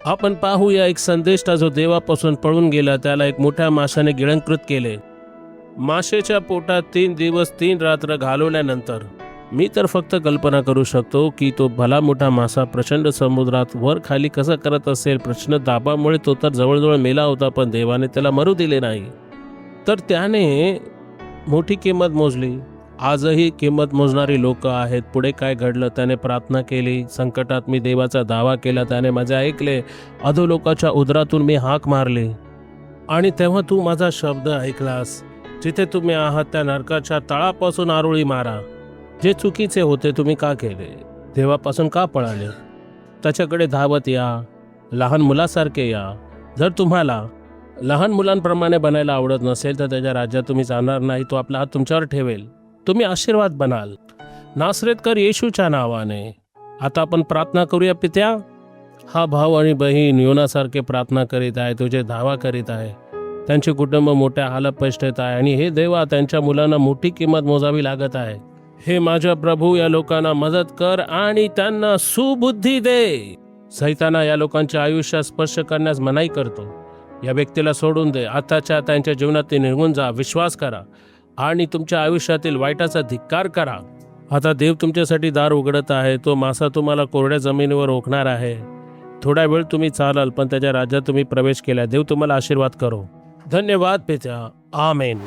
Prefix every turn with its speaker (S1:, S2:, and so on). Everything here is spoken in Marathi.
S1: आपण पाहूया एक संदेष्टा जो देवापासून पळून गेला, त्याला एक मोठ्या माशाने गिळंकृत केले. माशेच्या पोटात 3 दिवस 3 रात्र घालवल्यानंतर मी तर फक्त कल्पना करू शकतो की तो भला मोठा मासा प्रचंड समुद्रात वर खाली कसा करत असेल. प्रचंड दाबामुळे तो तर जवळजवळ मेला होता, पण देवाने त्याला मरू दिले नाही. तर त्याने मोठी किंमत मोजली. आजही किंमत मोजणारी लोक आहेत. पुढे काय घडलं? त्याने प्रार्थना केली. संकटात मी देवाचा दावा केला, त्याने माझे ऐकले. अधोलोकाच्या उदरातून मी हाक मारली आणि तेव्हा तू माझा शब्द ऐकलास. जिथे तुम्ही आहात त्या नरकाच्या तळापासून आरोळी मारा. जे चुकीचे होते तुम्ही का केले? देवापासून का पळाले? त्याच्याकडे धावत या. लहान मुलासारखे या. जर तुम्हाला लहान मुलांप्रमाणे बनायला आवडत नसेल तर त्याच्या राज्यात तुम्ही जाणार नाही. तो आपला हात तुमच्यावर ठेवेल. तुम्ही आशीर्वाद बनाल नासरेतकर येशूच्या नावाने. आता आपण प्रार्थना करूया. पित्या, हा भाऊ आणि बहीण योनासारखे प्रार्थना करीत आहे, तुझे धावा करीत आहे. त्यांचे कुटुंब मोठ्या हालअपेष्टेत आहे आणि हे देवा, त्यांच्या मुलांना मोठी किंमत मोजावी लागत आहे. हे माझ्या प्रभू, या लोकांना मदत कर आणि त्यांना सुबुद्धी दे. सैताना या लोकांच्या आयुष्यात स्पर्श करण्यास मनाई करतो. या व्यक्तीला सोडून दे. आताच्या त्यांच्या जीवनात निघून जा. विश्वास करा आणि तुमच्या आयुष्यातील वाईटाचा धिक्कार करा. आता देव तुमच्यासाठी दार उघडत आहे. तो मासा तुम्हाला कोरड्या जमिनीवर ओकणार आहे. थोडा वेळ तुम्ही चालाल, पण त्याच्या राज्यात तुम्ही प्रवेश केला. देव तुम्हाला आशीर्वाद करो. धन्यवाद पित्या. आमेन.